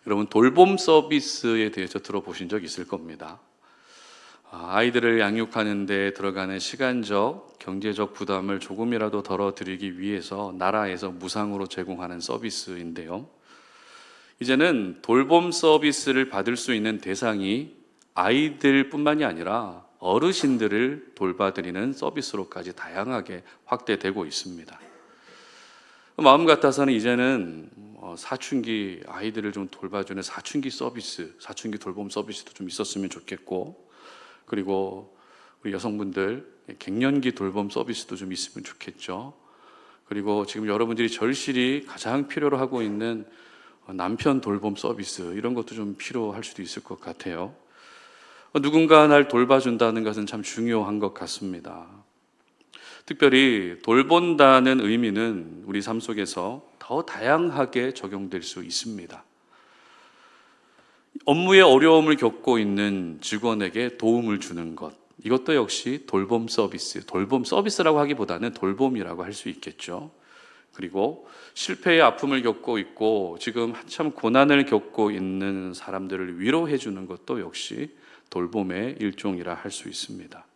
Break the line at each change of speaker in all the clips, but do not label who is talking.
여러분, 돌봄 서비스에 대해서 들어보신 적 있을 겁니다. 아이들을 양육하는 데 들어가는 시간적, 경제적 부담을 조금이라도 덜어드리기 위해서 나라에서 무상으로 제공하는 서비스인데요. 이제는 돌봄 서비스를 받을 수 있는 대상이 아이들뿐만이 아니라 어르신들을 돌봐드리는 서비스로까지 다양하게 확대되고 있습니다. 마음 같아서는 이제는 사춘기 아이들을 좀 돌봐주는 사춘기 서비스, 사춘기 돌봄 서비스도 좀 있었으면 좋겠고, 그리고 우리 여성분들 갱년기 돌봄 서비스도 좀 있으면 좋겠죠. 그리고 지금 여러분들이 절실히 가장 필요로 하고 있는 남편 돌봄 서비스, 이런 것도 좀 필요할 수도 있을 것 같아요. 누군가 날 돌봐준다는 것은 참 중요한 것 같습니다. 특별히 돌본다는 의미는 우리 삶 속에서 더 다양하게 적용될 수 있습니다. 업무에 어려움을 겪고 있는 직원에게 도움을 주는 것, 이것도 역시 돌봄 서비스, 돌봄 서비스라고 하기보다는 돌봄이라고 할 수 있겠죠. 그리고 실패의 아픔을 겪고 있고 지금 한참 고난을 겪고 있는 사람들을 위로해 주는 것도 역시 돌봄의 일종이라 할 수 있습니다.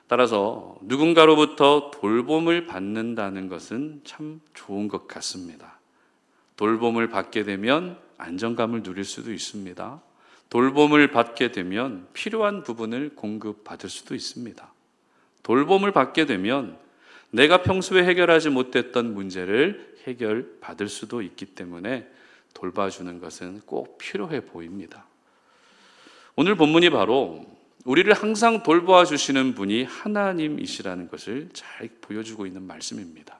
따라서 누군가로부터 돌봄을 받는다는 것은 참 좋은 것 같습니다. 돌봄을 받게 되면 안정감을 누릴 수도 있습니다. 돌봄을 받게 되면 필요한 부분을 공급받을 수도 있습니다. 돌봄을 받게 되면 내가 평소에 해결하지 못했던 문제를 해결받을 수도 있기 때문에 돌봐주는 것은 꼭 필요해 보입니다. 오늘 본문이 바로 우리를 항상 돌보아 주시는 분이 하나님이시라는 것을 잘 보여주고 있는 말씀입니다.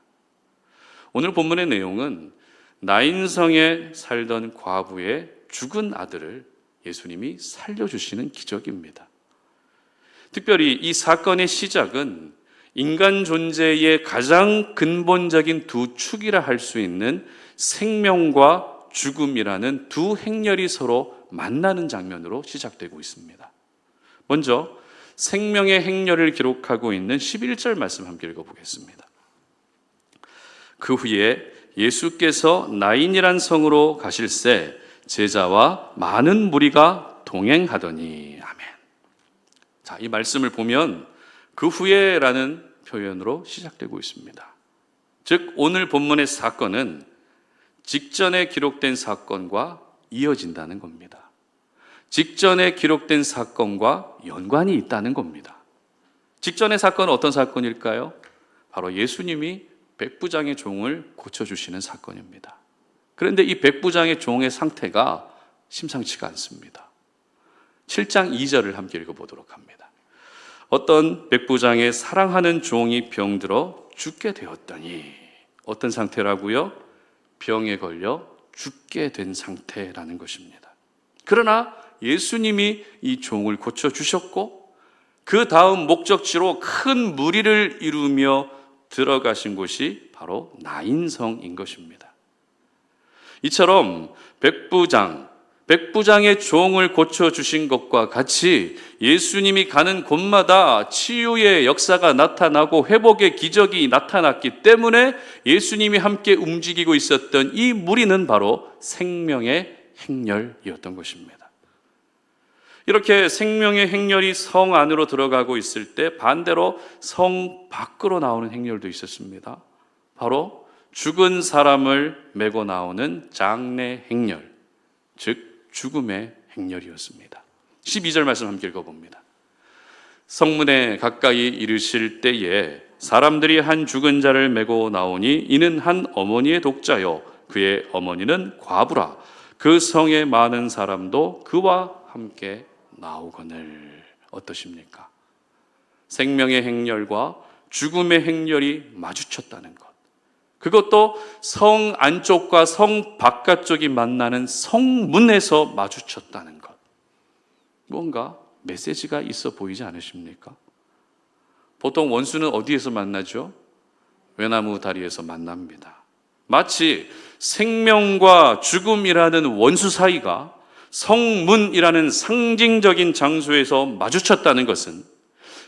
오늘 본문의 내용은 나인성에 살던 과부의 죽은 아들을 예수님이 살려주시는 기적입니다. 특별히 이 사건의 시작은 인간 존재의 가장 근본적인 두 축이라 할 수 있는 생명과 죽음이라는 두 행렬이 서로 만나는 장면으로 시작되고 있습니다. 먼저 생명의 행렬을 기록하고 있는 11절 말씀 함께 읽어보겠습니다. 그 후에 예수께서 나인이란 성으로 가실새 제자와 많은 무리가 동행하더니. 아멘. 자, 이 말씀을 보면 그 후에라는 표현으로 시작되고 있습니다. 즉 오늘 본문의 사건은 직전에 기록된 사건과 이어진다는 겁니다. 직전에 기록된 사건과 연관이 있다는 겁니다. 직전의 사건은 어떤 사건일까요? 바로 예수님이 백부장의 종을 고쳐주시는 사건입니다. 그런데 이 백부장의 종의 상태가 심상치가 않습니다. 7장 2절을 함께 읽어보도록 합니다. 어떤 백부장의 사랑하는 종이 병들어 죽게 되었더니, 어떤 상태라고요? 병에 걸려 죽게 된 상태라는 것입니다. 그러나 예수님이 이 종을 고쳐주셨고 그 다음 목적지로 큰 무리를 이루며 들어가신 곳이 바로 나인성인 것입니다. 이처럼 백부장의 종을 고쳐주신 것과 같이 예수님이 가는 곳마다 치유의 역사가 나타나고 회복의 기적이 나타났기 때문에 예수님이 함께 움직이고 있었던 이 무리는 바로 생명의 행렬이었던 것입니다. 이렇게 생명의 행렬이 성 안으로 들어가고 있을 때 반대로 성 밖으로 나오는 행렬도 있었습니다. 바로 죽은 사람을 메고 나오는 장례 행렬, 즉 죽음의 행렬이었습니다. 12절 말씀 함께 읽어봅니다. 성문에 가까이 이르실 때에 사람들이 한 죽은 자를 메고 나오니 이는 한 어머니의 독자요 그의 어머니는 과부라. 그 성에 많은 사람도 그와 함께 나오거늘. 어떠십니까? 생명의 행렬과 죽음의 행렬이 마주쳤다는 것, 그것도 성 안쪽과 성 바깥쪽이 만나는 성문에서 마주쳤다는 것, 뭔가 메시지가 있어 보이지 않으십니까? 보통 원수는 어디에서 만나죠? 외나무 다리에서 만납니다. 마치 생명과 죽음이라는 원수 사이가 성문이라는 상징적인 장소에서 마주쳤다는 것은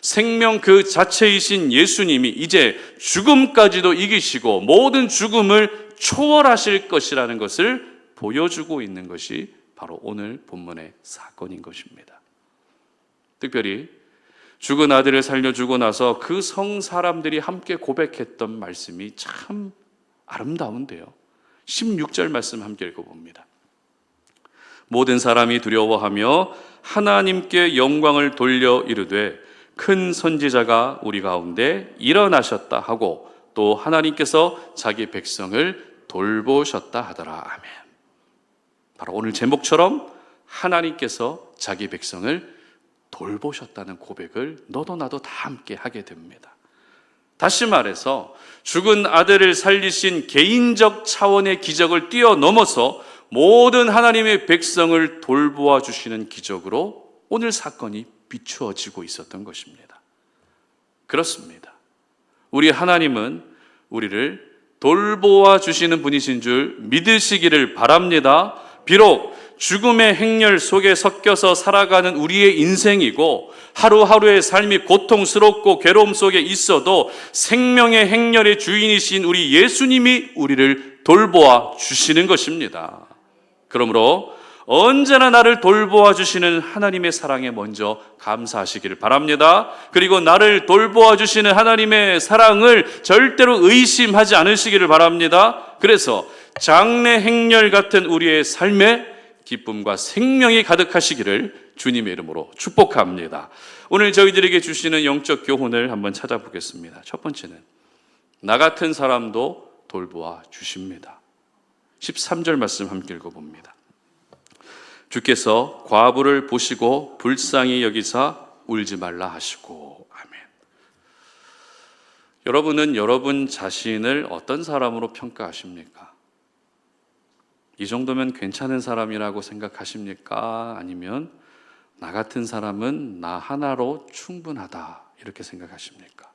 생명 그 자체이신 예수님이 이제 죽음까지도 이기시고 모든 죽음을 초월하실 것이라는 것을 보여주고 있는 것이 바로 오늘 본문의 사건인 것입니다. 특별히 죽은 아들을 살려주고 나서 그 성 사람들이 함께 고백했던 말씀이 참 아름다운데요. 16절 말씀 함께 읽어봅니다. 모든 사람이 두려워하며 하나님께 영광을 돌려 이르되 큰 선지자가 우리 가운데 일어나셨다 하고 또 하나님께서 자기 백성을 돌보셨다 하더라. 아멘. 바로 오늘 제목처럼 하나님께서 자기 백성을 돌보셨다는 고백을 너도 나도 다 함께 하게 됩니다. 다시 말해서 죽은 아들을 살리신 개인적 차원의 기적을 뛰어넘어서 모든 하나님의 백성을 돌보아 주시는 기적으로 오늘 사건이 비추어지고 있었던 것입니다. 그렇습니다. 우리 하나님은 우리를 돌보아 주시는 분이신 줄 믿으시기를 바랍니다. 비록 죽음의 행렬 속에 섞여서 살아가는 우리의 인생이고 하루하루의 삶이 고통스럽고 괴로움 속에 있어도 생명의 행렬의 주인이신 우리 예수님이 우리를 돌보아 주시는 것입니다. 그러므로 언제나 나를 돌보아 주시는 하나님의 사랑에 먼저 감사하시기를 바랍니다. 그리고 나를 돌보아 주시는 하나님의 사랑을 절대로 의심하지 않으시기를 바랍니다. 그래서 장래 행렬 같은 우리의 삶에 기쁨과 생명이 가득하시기를 주님의 이름으로 축복합니다. 오늘 저희들에게 주시는 영적 교훈을 한번 찾아보겠습니다. 첫 번째는 나 같은 사람도 돌보아 주십니다. 13절 말씀 함께 읽어봅니다. 주께서 과부를 보시고 불쌍히 여기사 울지 말라 하시고. 아멘. 여러분은 여러분 자신을 어떤 사람으로 평가하십니까? 이 정도면 괜찮은 사람이라고 생각하십니까? 아니면 나 같은 사람은 나 하나로 충분하다 이렇게 생각하십니까?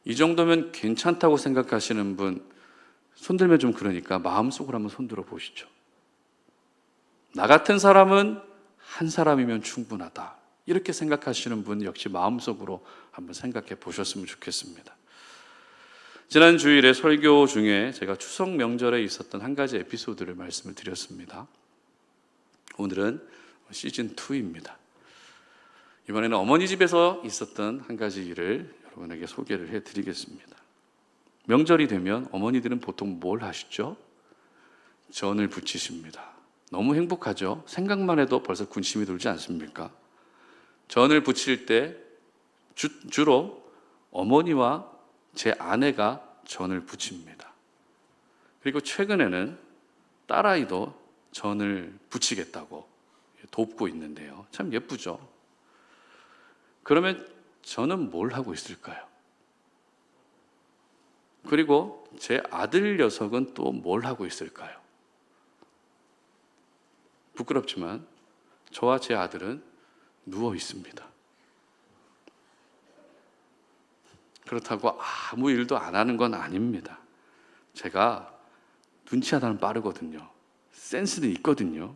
이 정도면 괜찮다고 생각하시는 분 손들면 좀 그러니까 마음속으로 한번 손들어 보시죠. 나 같은 사람은 한 사람이면 충분하다 이렇게 생각하시는 분 역시 마음속으로 한번 생각해 보셨으면 좋겠습니다. 지난 주일에 설교 중에 제가 추석 명절에 있었던 한 가지 에피소드를 말씀을 드렸습니다. 오늘은 시즌2입니다. 이번에는 어머니 집에서 있었던 한 가지 일을 여러분에게 소개를 해드리겠습니다. 명절이 되면 어머니들은 보통 뭘 하시죠? 전을 부치십니다. 너무 행복하죠? 생각만 해도 벌써 군침이 돌지 않습니까? 전을 부칠 때 주로 어머니와 제 아내가 전을 부칩니다. 그리고 최근에는 딸아이도 전을 부치겠다고 돕고 있는데요. 참 예쁘죠? 그러면 저는 뭘 하고 있을까요? 그리고 제 아들 녀석은 또 뭘 하고 있을까요? 부끄럽지만 저와 제 아들은 누워 있습니다. 그렇다고 아무 일도 안 하는 건 아닙니다. 제가 눈치 하나는 빠르거든요. 센스는 있거든요.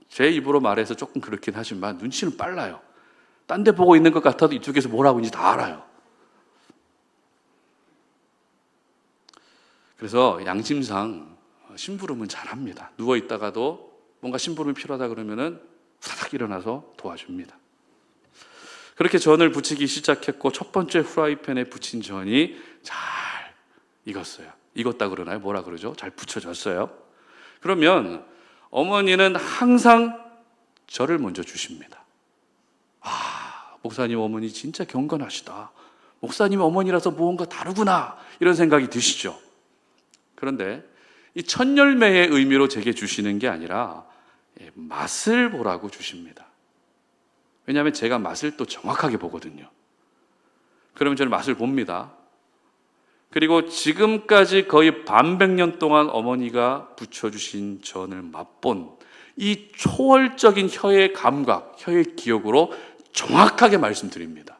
제 입으로 말해서 조금 그렇긴 하지만 눈치는 빨라요. 딴 데 보고 있는 것 같아도 이쪽에서 뭘 하고 있는지 다 알아요. 그래서 양심상 심부름은 잘합니다. 누워 있다가도 뭔가 심부름이 필요하다 그러면은 후다닥 일어나서 도와줍니다. 그렇게 전을 부치기 시작했고 첫 번째 후라이팬에 부친 전이 잘 익었어요. 익었다 그러나요? 뭐라 그러죠? 잘 부쳐졌어요. 그러면 어머니는 항상 저를 먼저 주십니다. 목사님 어머니 진짜 경건하시다. 목사님 어머니라서 무언가 다르구나 이런 생각이 드시죠. 그런데 이 첫 열매의 의미로 제게 주시는 게 아니라 맛을 보라고 주십니다. 왜냐하면 제가 맛을 또 정확하게 보거든요. 그러면 저는 맛을 봅니다. 그리고 지금까지 거의 반백년 동안 어머니가 부쳐주신 전을 맛본 이 초월적인 혀의 감각, 혀의 기억으로 정확하게 말씀드립니다.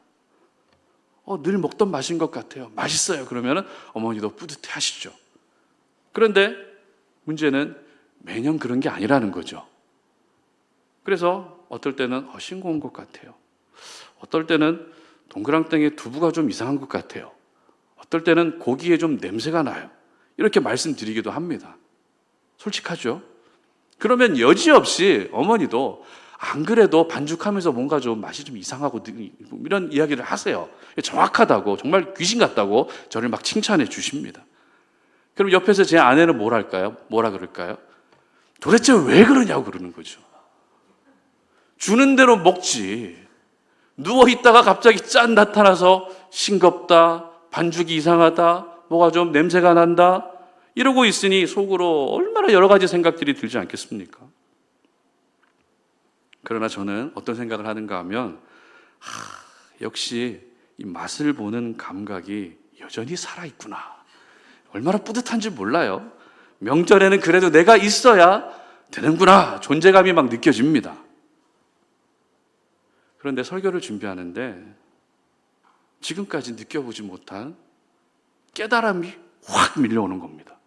늘 먹던 맛인 것 같아요. 맛있어요. 그러면 어머니도 뿌듯해 하시죠. 그런데 문제는 매년 그런 게 아니라는 거죠. 그래서 어떨 때는 싱거운 것 같아요. 어떨 때는 동그랑땡에 두부가 좀 이상한 것 같아요. 어떨 때는 고기에 좀 냄새가 나요. 이렇게 말씀드리기도 합니다. 솔직하죠? 그러면 여지없이 어머니도 안 그래도 반죽하면서 뭔가 좀 맛이 좀 이상하고 이런 이야기를 하세요. 정확하다고, 정말 귀신 같다고 저를 막 칭찬해 주십니다. 그럼 옆에서 제 아내는 뭐라 그럴까요? 도대체 왜 그러냐고 그러는 거죠. 주는 대로 먹지. 누워있다가 갑자기 짠 나타나서 싱겁다, 반죽이 이상하다, 뭐가 좀 냄새가 난다, 이러고 있으니 속으로 얼마나 여러 가지 생각들이 들지 않겠습니까? 그러나 저는 어떤 생각을 하는가 하면 역시 이 맛을 보는 감각이 여전히 살아있구나. 얼마나 뿌듯한지 몰라요. 명절에는 그래도 내가 있어야 되는구나. 존재감이 막 느껴집니다. 그런데 설교를 준비하는데 지금까지 느껴보지 못한 깨달음이 확 밀려오는 겁니다.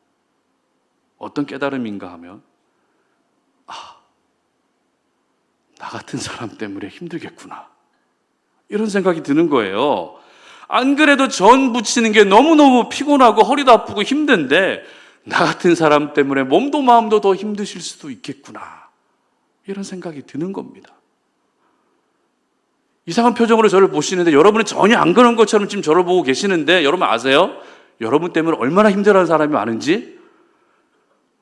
어떤 깨달음인가 하면 나 같은 사람 때문에 힘들겠구나. 이런 생각이 드는 거예요. 안 그래도 전 부치는 게 너무너무 피곤하고 허리도 아프고 힘든데 나 같은 사람 때문에 몸도 마음도 더 힘드실 수도 있겠구나. 이런 생각이 드는 겁니다. 이상한 표정으로 저를 보시는데 여러분은 전혀 안 그런 것처럼 지금 저를 보고 계시는데 여러분 아세요? 여러분 때문에 얼마나 힘들어하는 사람이 많은지?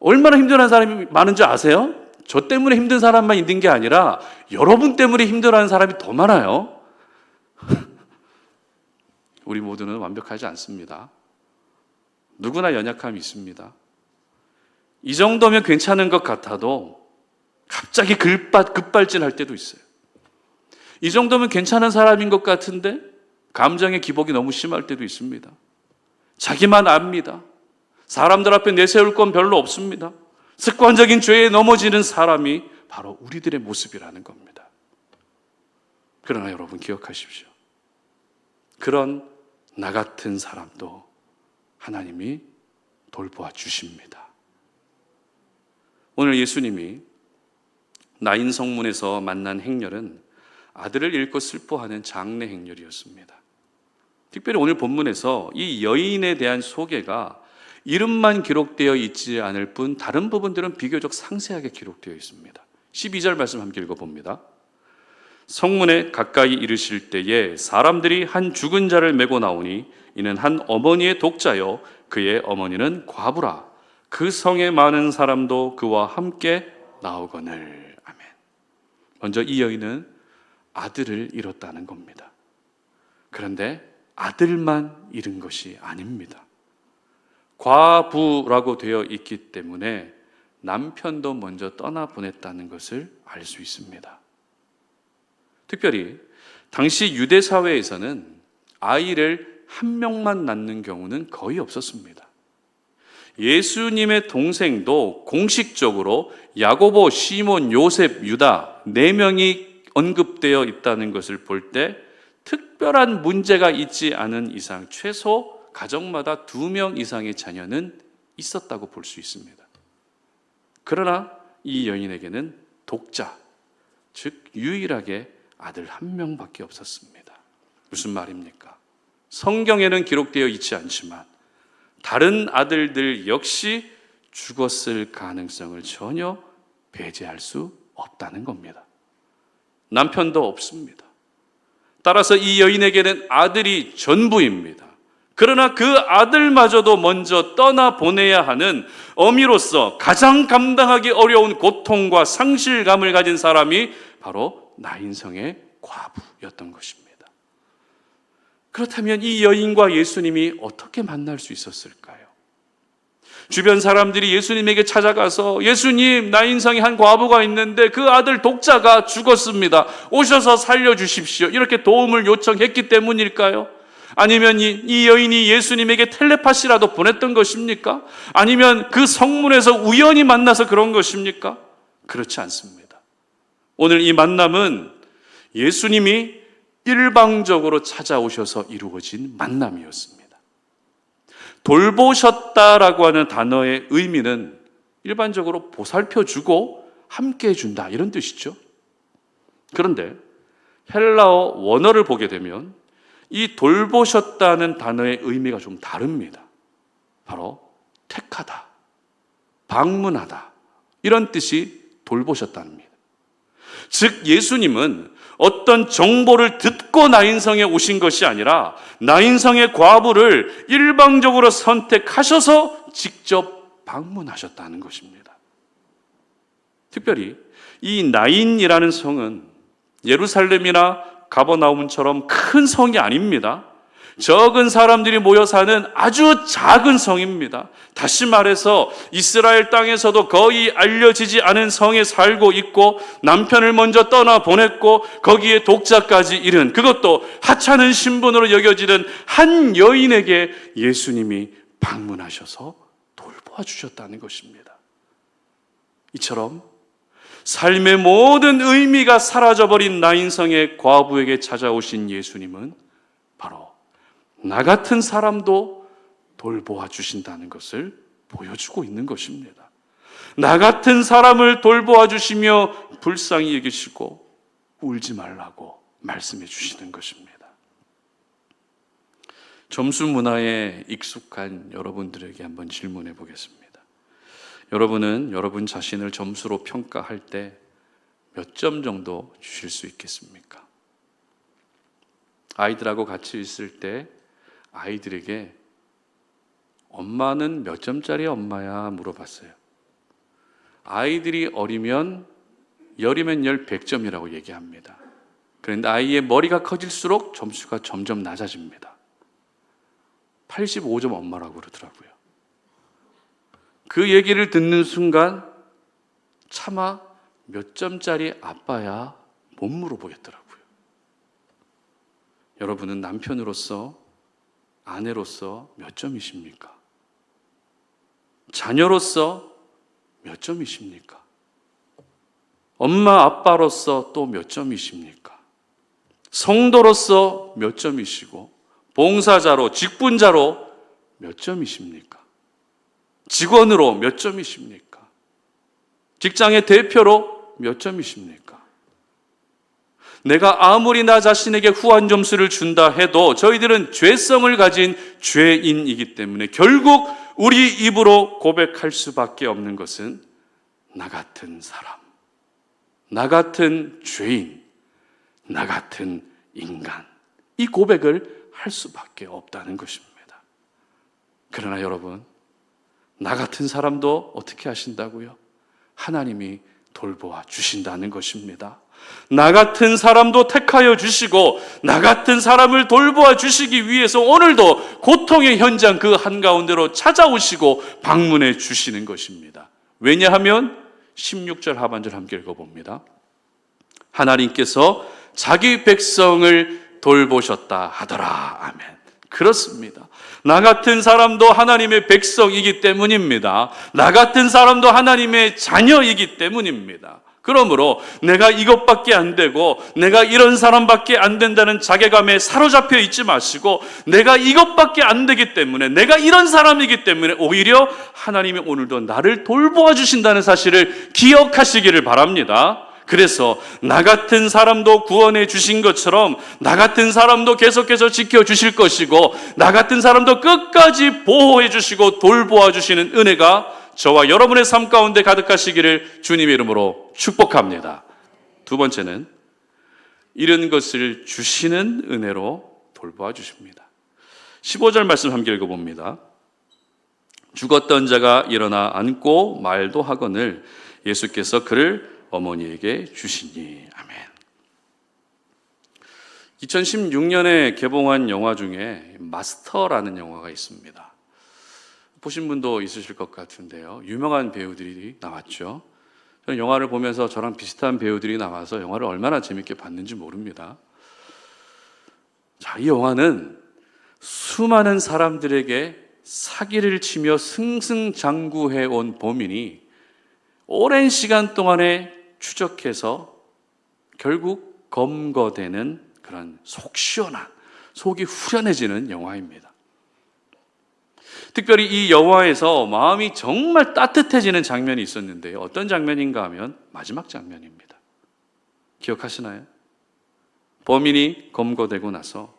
얼마나 힘들어하는 사람이 많은지 아세요? 저 때문에 힘든 사람만 있는 게 아니라 여러분 때문에 힘들어하는 사람이 더 많아요. 우리 모두는 완벽하지 않습니다. 누구나 연약함이 있습니다. 이 정도면 괜찮은 것 같아도 갑자기 급발진할 때도 있어요. 이 정도면 괜찮은 사람인 것 같은데 감정의 기복이 너무 심할 때도 있습니다. 자기만 압니다. 사람들 앞에 내세울 건 별로 없습니다. 습관적인 죄에 넘어지는 사람이 바로 우리들의 모습이라는 겁니다. 그러나 여러분 기억하십시오. 그런 나 같은 사람도 하나님이 돌보아 주십니다. 오늘 예수님이 나인 성문에서 만난 행렬은 아들을 잃고 슬퍼하는 장례 행렬이었습니다. 특별히 오늘 본문에서 이 여인에 대한 소개가 이름만 기록되어 있지 않을 뿐 다른 부분들은 비교적 상세하게 기록되어 있습니다. 12절 말씀 함께 읽어봅니다. 성문에 가까이 이르실 때에 사람들이 한 죽은 자를 메고 나오니 이는 한 어머니의 독자요 그의 어머니는 과부라. 그 성에 많은 사람도 그와 함께 나오거늘. 아멘. 먼저 이 여인은 아들을 잃었다는 겁니다. 그런데 아들만 잃은 것이 아닙니다. 과부라고 되어 있기 때문에 남편도 먼저 떠나보냈다는 것을 알 수 있습니다. 특별히 당시 유대 사회에서는 아이를 한 명만 낳는 경우는 거의 없었습니다. 예수님의 동생도 공식적으로 야고보, 시몬, 요셉, 유다 4명이 언급되어 있다는 것을 볼 때 특별한 문제가 있지 않은 이상 최소 가정마다 2명 이상의 자녀는 있었다고 볼 수 있습니다. 그러나 이 여인에게는 독자, 즉 유일하게 아들 1명밖에 없었습니다. 무슨 말입니까? 성경에는 기록되어 있지 않지만 다른 아들들 역시 죽었을 가능성을 전혀 배제할 수 없다는 겁니다. 남편도 없습니다. 따라서 이 여인에게는 아들이 전부입니다. 그러나 그 아들마저도 먼저 떠나보내야 하는 어미로서 가장 감당하기 어려운 고통과 상실감을 가진 사람이 바로 나인성의 과부였던 것입니다. 그렇다면 이 여인과 예수님이 어떻게 만날 수 있었을까요? 주변 사람들이 예수님에게 찾아가서 예수님, 나인성의 한 과부가 있는데 그 아들 독자가 죽었습니다. 오셔서 살려주십시오. 이렇게 도움을 요청했기 때문일까요? 아니면 이 여인이 예수님에게 텔레파시라도 보냈던 것입니까? 아니면 그 성문에서 우연히 만나서 그런 것입니까? 그렇지 않습니다. 오늘 이 만남은 예수님이 일방적으로 찾아오셔서 이루어진 만남이었습니다. 돌보셨다라고 하는 단어의 의미는 일반적으로 보살펴주고 함께 해준다 이런 뜻이죠. 그런데 헬라어 원어를 보게 되면 이 돌보셨다는 단어의 의미가 좀 다릅니다. 바로 택하다, 방문하다. 이런 뜻이 돌보셨답니다. 즉 예수님은 어떤 정보를 듣고 나인성에 오신 것이 아니라 나인성의 과부를 일방적으로 선택하셔서 직접 방문하셨다는 것입니다. 특별히 이 나인이라는 성은 예루살렘이나 가버나움처럼 큰 성이 아닙니다. 적은 사람들이 모여 사는 아주 작은 성입니다. 다시 말해서 이스라엘 땅에서도 거의 알려지지 않은 성에 살고 있고 남편을 먼저 떠나 보냈고 거기에 독자까지 이른, 그것도 하찮은 신분으로 여겨지는 한 여인에게 예수님이 방문하셔서 돌보아 주셨다는 것입니다. 이처럼 삶의 모든 의미가 사라져버린 나인성의 과부에게 찾아오신 예수님은 바로 나 같은 사람도 돌보아 주신다는 것을 보여주고 있는 것입니다. 나 같은 사람을 돌보아 주시며 불쌍히 여기시고 울지 말라고 말씀해 주시는 것입니다. 점수 문화에 익숙한 여러분들에게 한번 질문해 보겠습니다. 여러분은 여러분 자신을 점수로 평가할 때 몇 점 정도 주실 수 있겠습니까? 아이들하고 같이 있을 때 아이들에게 엄마는 몇 점짜리 엄마야 물어봤어요. 아이들이 어리면 10이면 10, 100점이라고 얘기합니다. 그런데 아이의 머리가 커질수록 점수가 점점 낮아집니다. 85점 엄마라고 그러더라고요. 그 얘기를 듣는 순간 차마 몇 점짜리 아빠야 못 물어보겠더라고요. 여러분은 남편으로서, 아내로서 몇 점이십니까? 자녀로서 몇 점이십니까? 엄마, 아빠로서 또 몇 점이십니까? 성도로서 몇 점이시고, 봉사자로, 직분자로 몇 점이십니까? 직원으로 몇 점이십니까? 직장의 대표로 몇 점이십니까? 내가 아무리 나 자신에게 후한 점수를 준다 해도 저희들은 죄성을 가진 죄인이기 때문에 결국 우리 입으로 고백할 수밖에 없는 것은 나 같은 사람, 나 같은 죄인, 나 같은 인간, 이 고백을 할 수밖에 없다는 것입니다. 그러나 여러분, 나 같은 사람도 어떻게 하신다고요? 하나님이 돌보아 주신다는 것입니다. 나 같은 사람도 택하여 주시고 나 같은 사람을 돌보아 주시기 위해서 오늘도 고통의 현장 그 한가운데로 찾아오시고 방문해 주시는 것입니다. 왜냐하면 16절 하반절 함께 읽어봅니다. 하나님께서 자기 백성을 돌보셨다 하더라. 아멘. 그렇습니다. 나 같은 사람도 하나님의 백성이기 때문입니다. 나 같은 사람도 하나님의 자녀이기 때문입니다. 그러므로 내가 이것밖에 안 되고 내가 이런 사람밖에 안 된다는 자괴감에 사로잡혀 있지 마시고 내가 이것밖에 안 되기 때문에 내가 이런 사람이기 때문에 오히려 하나님이 오늘도 나를 돌보아 주신다는 사실을 기억하시기를 바랍니다. 그래서 나 같은 사람도 구원해 주신 것처럼 나 같은 사람도 계속해서 지켜주실 것이고 나 같은 사람도 끝까지 보호해 주시고 돌보아 주시는 은혜가 저와 여러분의 삶 가운데 가득하시기를 주님의 이름으로 축복합니다. 두 번째는 이런 것을 주시는 은혜로 돌보아 주십니다. 15절 말씀 함께 읽어봅니다. 죽었던 자가 일어나 앉고 말도 하거늘 예수께서 그를 어머니에게 주시니. 아멘. 2016년에 개봉한 영화 중에 마스터라는 영화가 있습니다. 보신 분도 있으실 것 같은데요. 유명한 배우들이 나왔죠. 저는 영화를 보면서 저랑 비슷한 배우들이 나와서 영화를 얼마나 재밌게 봤는지 모릅니다. 자, 이 영화는 수많은 사람들에게 사기를 치며 승승장구해온 범인이 오랜 시간 동안에 추적해서 결국 검거되는 그런 속 시원한, 속이 후련해지는 영화입니다. 특별히 이 영화에서 마음이 정말 따뜻해지는 장면이 있었는데요. 어떤 장면인가 하면 마지막 장면입니다. 기억하시나요? 범인이 검거되고 나서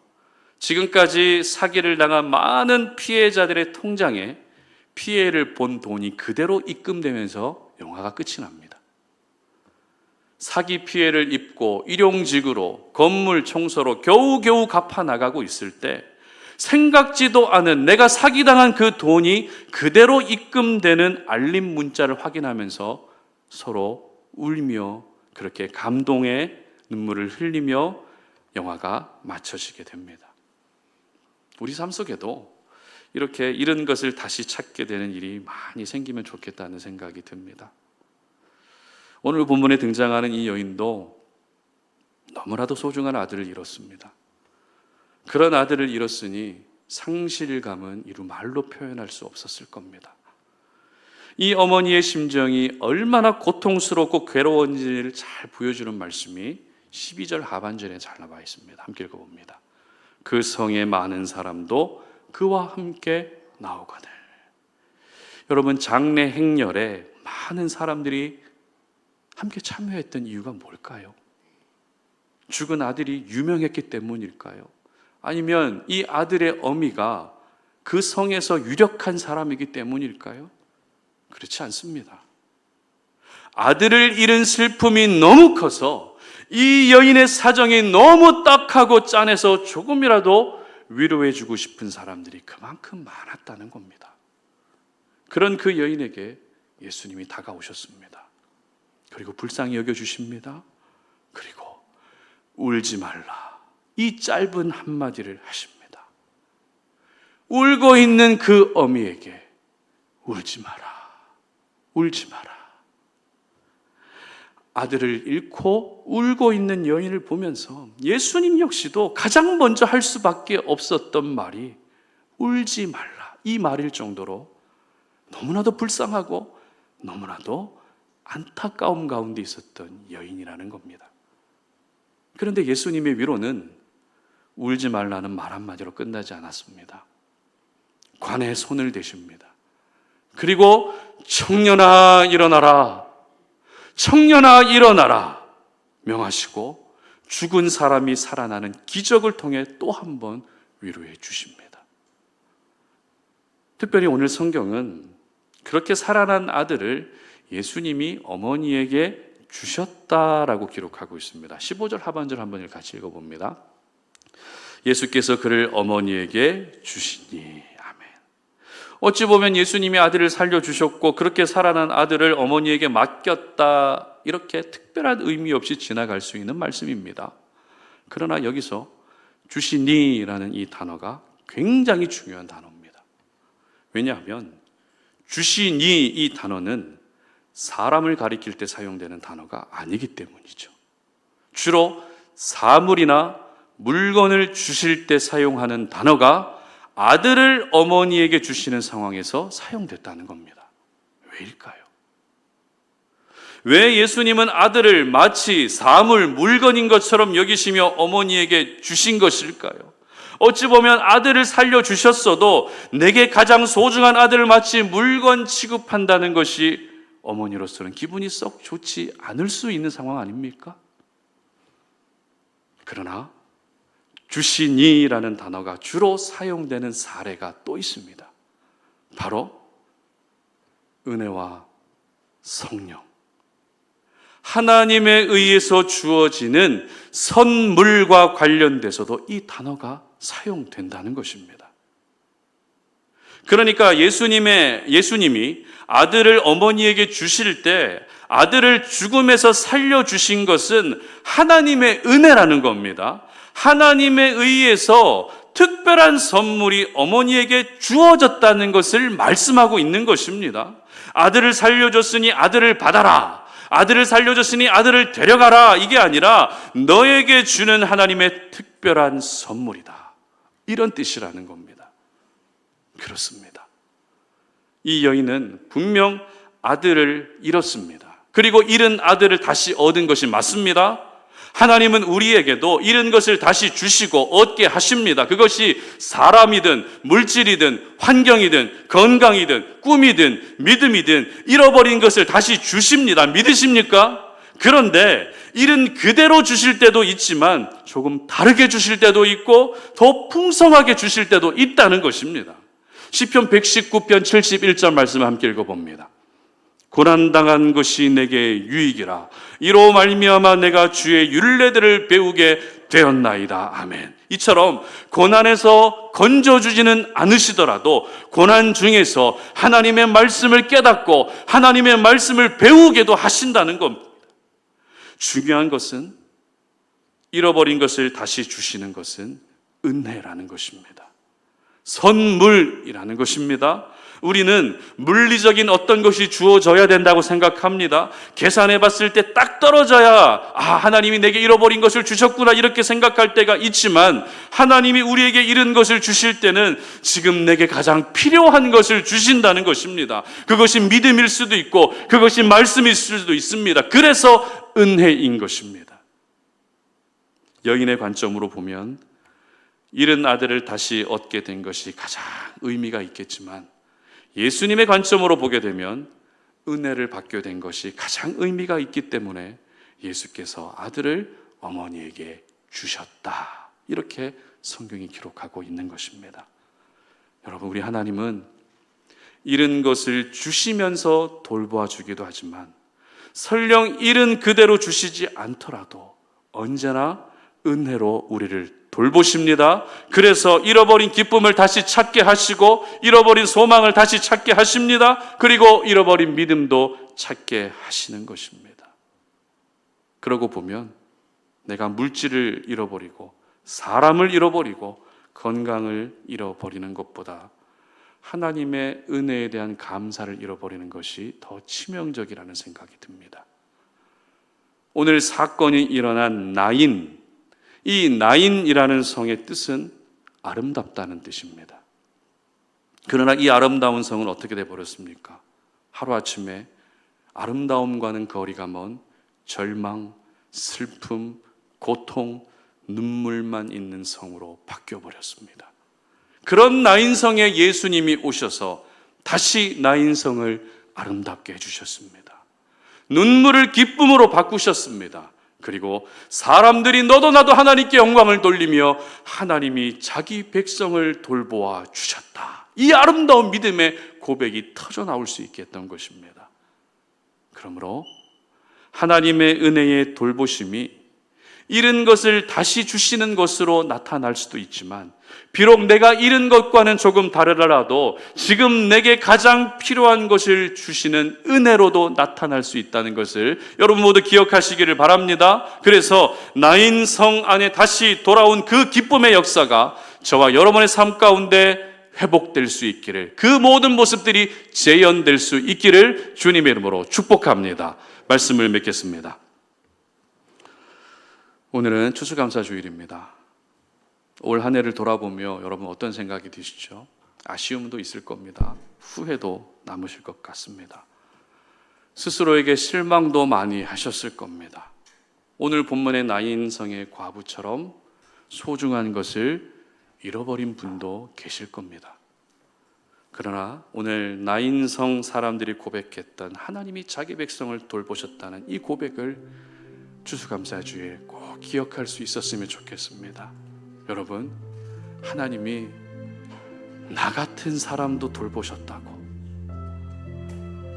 지금까지 사기를 당한 많은 피해자들의 통장에 피해를 본 돈이 그대로 입금되면서 영화가 끝이 납니다. 사기 피해를 입고 일용직으로 건물 청소로 겨우겨우 갚아 나가고 있을 때 생각지도 않은 내가 사기당한 그 돈이 그대로 입금되는 알림 문자를 확인하면서 서로 울며 그렇게 감동의 눈물을 흘리며 영화가 마쳐지게 됩니다. 우리 삶 속에도 이렇게 잃은 것을 다시 찾게 되는 일이 많이 생기면 좋겠다는 생각이 듭니다. 오늘 본문에 등장하는 이 여인도 너무나도 소중한 아들을 잃었습니다. 그런 아들을 잃었으니 상실감은 이루 말로 표현할 수 없었을 겁니다. 이 어머니의 심정이 얼마나 고통스럽고 괴로웠는지를 잘 보여주는 말씀이 12절 하반절에 잘 나와 있습니다. 함께 읽어봅니다. 그 성에 많은 사람도 그와 함께 나오거늘. 여러분, 장례 행렬에 많은 사람들이 함께 참여했던 이유가 뭘까요? 죽은 아들이 유명했기 때문일까요? 아니면 이 아들의 어미가 그 성에서 유력한 사람이기 때문일까요? 그렇지 않습니다. 아들을 잃은 슬픔이 너무 커서 이 여인의 사정이 너무 딱하고 짠해서 조금이라도 위로해주고 싶은 사람들이 그만큼 많았다는 겁니다. 그런 그 여인에게 예수님이 다가오셨습니다. 그리고 불쌍히 여겨주십니다. 그리고 울지 말라, 이 짧은 한마디를 하십니다. 울고 있는 그 어미에게 울지 마라, 울지 마라. 아들을 잃고 울고 있는 여인을 보면서 예수님 역시도 가장 먼저 할 수밖에 없었던 말이 울지 말라, 이 말일 정도로 너무나도 불쌍하고 너무나도 안타까움 가운데 있었던 여인이라는 겁니다. 그런데 예수님의 위로는 울지 말라는 말 한마디로 끝나지 않았습니다. 관에 손을 대십니다. 그리고 청년아 일어나라, 청년아 일어나라 명하시고 죽은 사람이 살아나는 기적을 통해 또 한 번 위로해 주십니다. 특별히 오늘 성경은 그렇게 살아난 아들을 예수님이 어머니에게 주셨다라고 기록하고 있습니다. 15절 하반절 한번 같이 읽어봅니다. 예수께서 그를 어머니에게 주시니. 어찌 보면 예수님이 아들을 살려주셨고 그렇게 살아난 아들을 어머니에게 맡겼다, 이렇게 특별한 의미 없이 지나갈 수 있는 말씀입니다. 그러나 여기서 주시니라는 이 단어가 굉장히 중요한 단어입니다. 왜냐하면 주시니 이 단어는 사람을 가리킬 때 사용되는 단어가 아니기 때문이죠. 주로 사물이나 물건을 주실 때 사용하는 단어가 아들을 어머니에게 주시는 상황에서 사용됐다는 겁니다. 왜일까요? 왜 예수님은 아들을 마치 사물, 물건인 것처럼 여기시며 어머니에게 주신 것일까요? 어찌 보면 아들을 살려주셨어도 내게 가장 소중한 아들을 마치 물건 취급한다는 것이 어머니로서는 기분이 썩 좋지 않을 수 있는 상황 아닙니까? 그러나 주시니라는 단어가 주로 사용되는 사례가 또 있습니다. 바로 은혜와 성령, 하나님에 의해서 주어지는 선물과 관련돼서도 이 단어가 사용된다는 것입니다. 그러니까 예수님이 아들을 어머니에게 주실 때 아들을 죽음에서 살려주신 것은 하나님의 은혜라는 겁니다. 하나님에 의해서 특별한 선물이 어머니에게 주어졌다는 것을 말씀하고 있는 것입니다. 아들을 살려줬으니 아들을 받아라, 아들을 살려줬으니 아들을 데려가라, 이게 아니라 너에게 주는 하나님의 특별한 선물이다, 이런 뜻이라는 겁니다. 그렇습니다. 이 여인은 분명 아들을 잃었습니다. 그리고 잃은 아들을 다시 얻은 것이 맞습니다. 하나님은 우리에게도 잃은 것을 다시 주시고 얻게 하십니다. 그것이 사람이든 물질이든 환경이든 건강이든 꿈이든 믿음이든 잃어버린 것을 다시 주십니다. 믿으십니까? 그런데 잃은 그대로 주실 때도 있지만 조금 다르게 주실 때도 있고 더 풍성하게 주실 때도 있다는 것입니다. 시편 119편 71절 말씀을 함께 읽어봅니다. 고난당한 것이 내게 유익이라. 이로 말미암아 내가 주의 율례들을 배우게 되었나이다. 아멘. 이처럼 고난에서 건져주지는 않으시더라도 고난 중에서 하나님의 말씀을 깨닫고 하나님의 말씀을 배우게도 하신다는 겁니다. 중요한 것은 잃어버린 것을 다시 주시는 것은 은혜라는 것입니다. 선물이라는 것입니다. 우리는 물리적인 어떤 것이 주어져야 된다고 생각합니다. 계산해 봤을 때 딱 떨어져야 하나님이 내게 잃어버린 것을 주셨구나 이렇게 생각할 때가 있지만, 하나님이 우리에게 잃은 것을 주실 때는 지금 내게 가장 필요한 것을 주신다는 것입니다. 그것이 믿음일 수도 있고 그것이 말씀일 수도 있습니다. 그래서 은혜인 것입니다. 여인의 관점으로 보면 잃은 아들을 다시 얻게 된 것이 가장 의미가 있겠지만, 예수님의 관점으로 보게 되면 은혜를 받게 된 것이 가장 의미가 있기 때문에 예수께서 아들을 어머니에게 주셨다, 이렇게 성경이 기록하고 있는 것입니다. 여러분, 우리 하나님은 잃은 것을 주시면서 돌보아 주기도 하지만 설령 잃은 그대로 주시지 않더라도 언제나 은혜로 우리를 돌보십니다. 그래서 잃어버린 기쁨을 다시 찾게 하시고 잃어버린 소망을 다시 찾게 하십니다. 그리고 잃어버린 믿음도 찾게 하시는 것입니다. 그러고 보면 내가 물질을 잃어버리고 사람을 잃어버리고 건강을 잃어버리는 것보다 하나님의 은혜에 대한 감사를 잃어버리는 것이 더 치명적이라는 생각이 듭니다. 오늘 사건이 일어난 나인, 이 나인이라는 성의 뜻은 아름답다는 뜻입니다. 그러나 이 아름다운 성은 어떻게 되어버렸습니까? 하루아침에 아름다움과는 거리가 먼 절망, 슬픔, 고통, 눈물만 있는 성으로 바뀌어버렸습니다. 그런 나인성에 예수님이 오셔서 다시 나인성을 아름답게 해주셨습니다. 눈물을 기쁨으로 바꾸셨습니다. 그리고 사람들이 너도 나도 하나님께 영광을 돌리며 하나님이 자기 백성을 돌보아 주셨다, 이 아름다운 믿음의 고백이 터져 나올 수 있게 했던 것입니다. 그러므로 하나님의 은혜의 돌보심이 잃은 것을 다시 주시는 것으로 나타날 수도 있지만, 비록 내가 잃은 것과는 조금 다르더라도 지금 내게 가장 필요한 것을 주시는 은혜로도 나타날 수 있다는 것을 여러분 모두 기억하시기를 바랍니다. 그래서 나인성 안에 다시 돌아온 그 기쁨의 역사가 저와 여러분의 삶 가운데 회복될 수 있기를, 그 모든 모습들이 재현될 수 있기를 주님의 이름으로 축복합니다. 말씀을 맺겠습니다. 오늘은 추수감사주일입니다. 올 한 해를 돌아보며 여러분 어떤 생각이 드시죠? 아쉬움도 있을 겁니다. 후회도 남으실 것 같습니다. 스스로에게 실망도 많이 하셨을 겁니다. 오늘 본문의 나인성의 과부처럼 소중한 것을 잃어버린 분도 계실 겁니다. 그러나 오늘 나인성 사람들이 고백했던 하나님이 자기 백성을 돌보셨다는 이 고백을 추수감사주에 꼭 기억할 수 있었으면 좋겠습니다. 여러분, 하나님이 나 같은 사람도 돌보셨다고,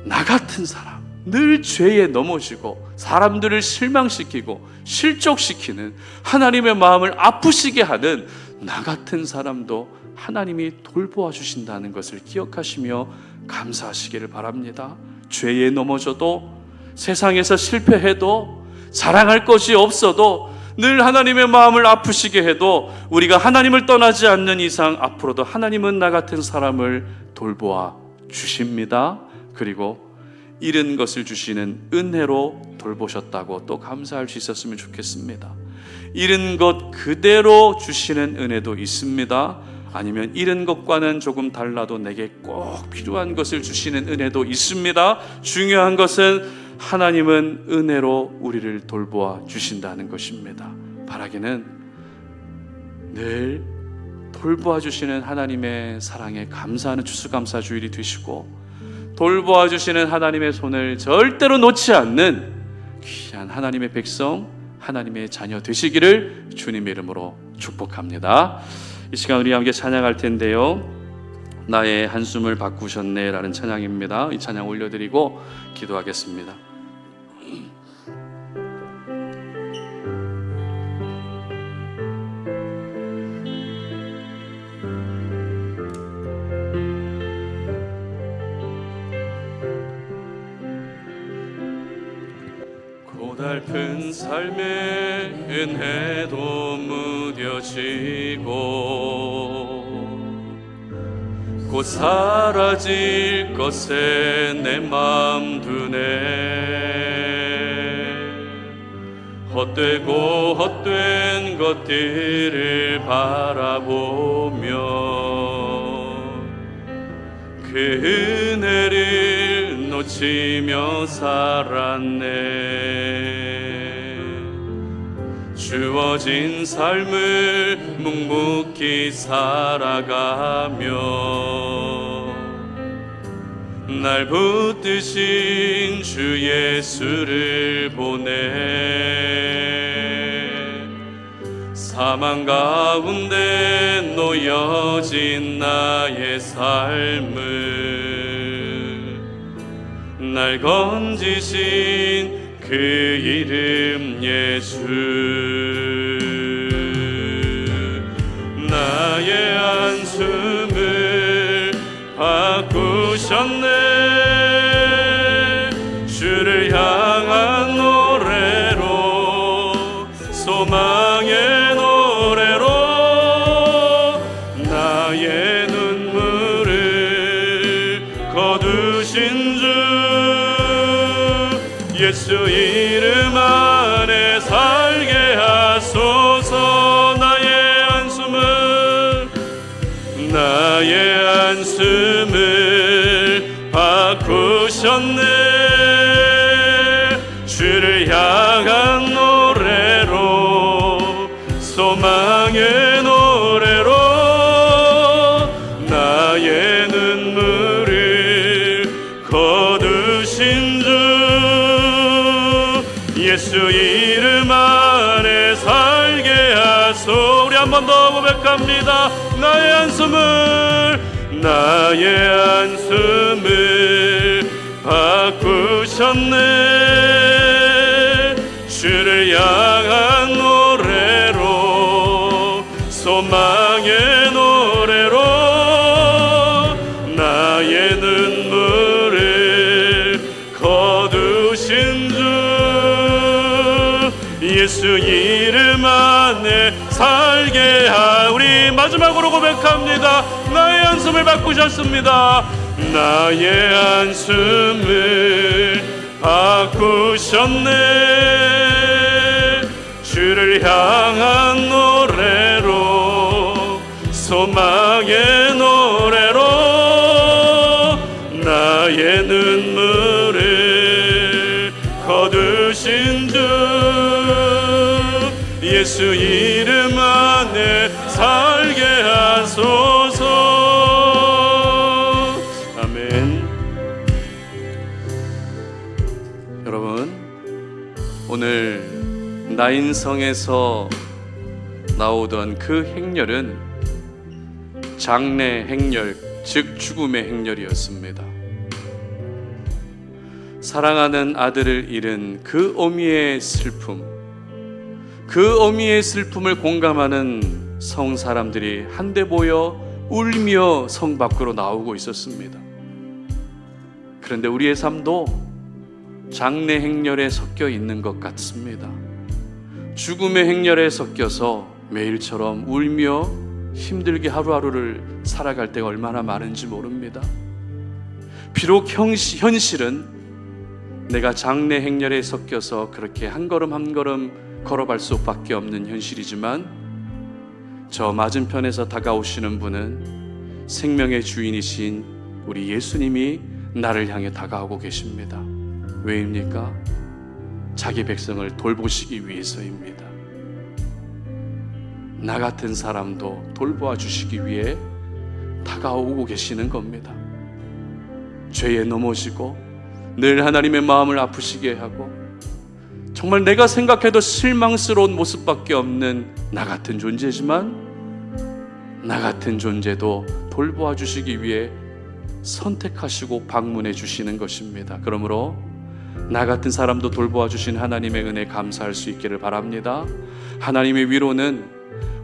나 같은 사람, 늘 죄에 넘어지고 사람들을 실망시키고 실족시키는, 하나님의 마음을 아프시게 하는 나 같은 사람도 하나님이 돌보아 주신다는 것을 기억하시며 감사하시기를 바랍니다. 죄에 넘어져도, 세상에서 실패해도, 자랑할 것이 없어도, 늘 하나님의 마음을 아프시게 해도 우리가 하나님을 떠나지 않는 이상 앞으로도 하나님은 나 같은 사람을 돌보아 주십니다. 그리고 잃은 것을 주시는 은혜로 돌보셨다고 또 감사할 수 있었으면 좋겠습니다. 잃은 것 그대로 주시는 은혜도 있습니다. 아니면 잃은 것과는 조금 달라도 내게 꼭 필요한 것을 주시는 은혜도 있습니다. 중요한 것은 하나님은 은혜로 우리를 돌보아 주신다는 것입니다. 바라기는 늘 돌보아 주시는 하나님의 사랑에 감사하는 추수감사주일이 되시고, 돌보아 주시는 하나님의 손을 절대로 놓지 않는 귀한 하나님의 백성, 하나님의 자녀 되시기를 주님의 이름으로 축복합니다. 이 시간 우리 함께 찬양할 텐데요, 나의 한숨을 바꾸셨네 라는 찬양입니다. 이 찬양 올려드리고 기도하겠습니다. 고달픈 삶의 은혜도 무뎌지고 곧 사라질 것에 내 맘 두네. 헛되고 헛된 것들을 바라보며 그 은혜를 놓치며 살았네. 주어진 삶을 묵묵히 살아가며 날 붙드신 주 예수를 보내. 사망 가운데 놓여진 나의 삶을 날 건지신 그 이름 예수. 나의 한숨을 바꾸셨네. 주를 향한 노래로, 소망의 노래로 나의 눈물을 거두신 주 예수 이름 안에 살게 하소서. 나의 한숨을 바꾸셨네. 주를 향한 노래로, 소망의 노래로 나의 눈물을 거두신 주 예수 이름 안에 살게 하소. 우리 한 번 더 고백합니다. 나의 한숨을 바꾸셨네. 주를 향한 노래로, 소망의 노래로 나의 눈물을 거두신 주 예수 이름 안에 살게 하. 우리 마지막으로 고백합니다. 나의 한숨을 바꾸셨습니다. 나의 한숨을 바꾸셨네. 주를 향한 노래로, 소망의 노래로 나의 눈물을 거두신 주 예수 이름 안에 살게 하소서. 아멘. 여러분, 오늘 나인성에서 나오던 그 행렬은 장례 행렬, 즉 죽음의 행렬이었습니다. 사랑하는 아들을 잃은 그 어미의 슬픔, 그 어미의 슬픔을 공감하는 성 사람들이 한데 모여 울며 성 밖으로 나오고 있었습니다. 그런데 우리의 삶도 장례 행렬에 섞여 있는 것 같습니다. 죽음의 행렬에 섞여서 매일처럼 울며 힘들게 하루하루를 살아갈 때가 얼마나 많은지 모릅니다. 비록 현실은 내가 장례 행렬에 섞여서 그렇게 한 걸음 한 걸음 걸어갈 수밖에 없는 현실이지만 저 맞은편에서 다가오시는 분은 생명의 주인이신 우리 예수님이 나를 향해 다가오고 계십니다. 왜입니까? 자기 백성을 돌보시기 위해서입니다. 나 같은 사람도 돌보아 주시기 위해 다가오고 계시는 겁니다. 죄에 넘어지고 늘 하나님의 마음을 아프시게 하고 정말 내가 생각해도 실망스러운 모습밖에 없는 나 같은 존재지만 나 같은 존재도 돌보아 주시기 위해 선택하시고 방문해 주시는 것입니다. 그러므로 나 같은 사람도 돌보아 주신 하나님의 은혜에 감사할 수 있기를 바랍니다. 하나님의 위로는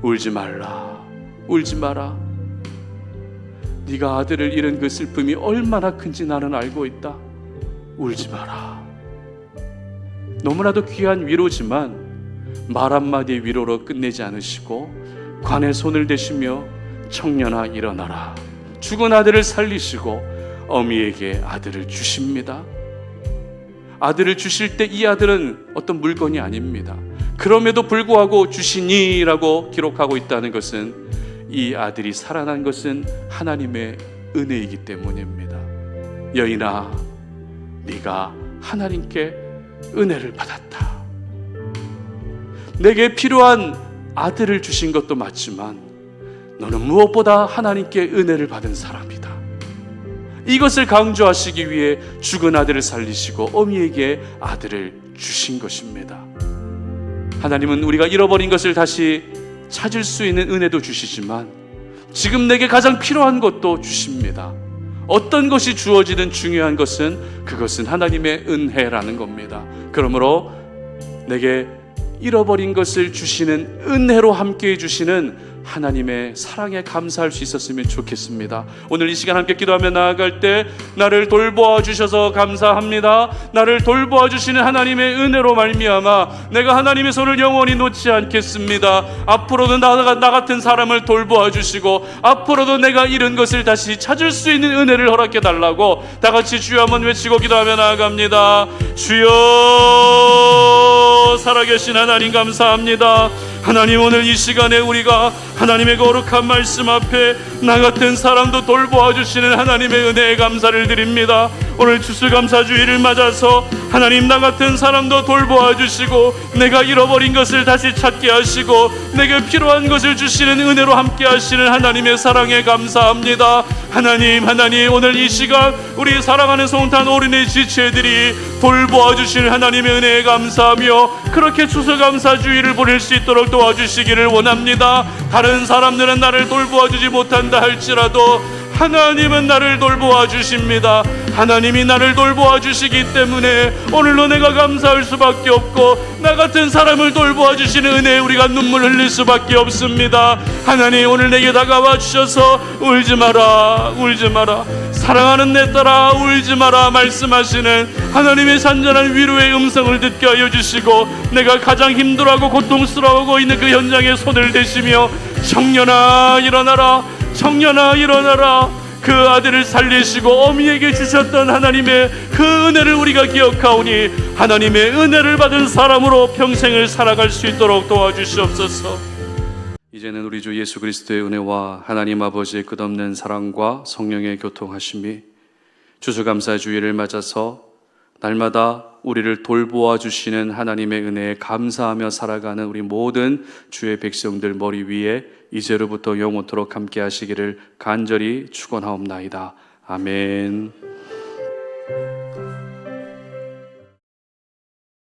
울지 말라, 울지 마라. 네가 아들을 잃은 그 슬픔이 얼마나 큰지 나는 알고 있다. 울지 마라. 너무나도 귀한 위로지만 말 한마디의 위로로 끝내지 않으시고 관에 손을 대시며 청년아 일어나라. 죽은 아들을 살리시고 어미에게 아들을 주십니다. 아들을 주실 때 이 아들은 어떤 물건이 아닙니다. 그럼에도 불구하고 주시니라고 기록하고 있다는 것은 이 아들이 살아난 것은 하나님의 은혜이기 때문입니다. 여인아, 네가 하나님께 은혜를 받았다. 내게 필요한 아들을 주신 것도 맞지만 너는 무엇보다 하나님께 은혜를 받은 사람이다. 이것을 강조하시기 위해 죽은 아들을 살리시고 어미에게 아들을 주신 것입니다. 하나님은 우리가 잃어버린 것을 다시 찾을 수 있는 은혜도 주시지만 지금 내게 가장 필요한 것도 주십니다. 어떤 것이 주어지든 중요한 것은 그것은 하나님의 은혜라는 겁니다. 그러므로 내게 잃어버린 것을 주시는 은혜로 함께해 주시는 하나님의 사랑에 감사할 수 있었으면 좋겠습니다. 오늘 이 시간 함께 기도하며 나아갈 때 나를 돌보아 주셔서 감사합니다. 나를 돌보아 주시는 하나님의 은혜로 말미암아 내가 하나님의 손을 영원히 놓지 않겠습니다. 앞으로도 나 같은 사람을 돌보아 주시고 앞으로도 내가 잃은 것을 다시 찾을 수 있는 은혜를 허락해 달라고 다 같이 주여 한번 외치고 기도하며 나아갑니다. 주여, 살아계신 하나님 감사합니다. 하나님, 오늘 이 시간에 우리가 하나님의 거룩한 말씀 앞에 나 같은 사람도 돌보아 주시는 하나님의 은혜에 감사를 드립니다. 오늘 추수감사주의를 맞아서 하나님, 나 같은 사람도 돌보아 주시고 내가 잃어버린 것을 다시 찾게 하시고 내게 필요한 것을 주시는 은혜로 함께 하시는 하나님의 사랑에 감사합니다. 하나님, 오늘 이 시간 우리 사랑하는 송탄 어린이 지체들이 돌보아 주시는 하나님의 은혜에 감사하며 그렇게 추수감사주의를 보낼 수 있도록 도와주시기를 원합니다. 다른 사람들은 나를 돌보아 주지 못한다 할지라도 하나님은 나를 돌보아 주십니다. 하나님이 나를 돌보아 주시기 때문에 오늘도 내가 감사할 수밖에 없고 나 같은 사람을 돌보아 주시는 은혜에 우리가 눈물 흘릴 수밖에 없습니다. 하나님, 오늘 내게 다가와 주셔서 울지 마라, 울지 마라, 사랑하는 내 딸아 울지 마라 말씀하시는 하나님의 잔잔한 위로의 음성을 듣게 하여 주시고 내가 가장 힘들어하고 고통스러워하고 있는 그 현장에 손을 대시며 청년아 일어나라, 청년아 일어나라, 그 아들을 살리시고 어미에게 주셨던 하나님의 그 은혜를 우리가 기억하오니 하나님의 은혜를 받은 사람으로 평생을 살아갈 수 있도록 도와주시옵소서. 이제는 우리 주 예수 그리스도의 은혜와 하나님 아버지의 끝없는 사랑과 성령의 교통하심이 추수감사주의를 맞아서 날마다 우리를 돌보아 주시는 하나님의 은혜에 감사하며 살아가는 우리 모든 주의 백성들 머리 위에 이제로부터 영원토록 함께 하시기를 간절히 축원하옵나이다. 아멘.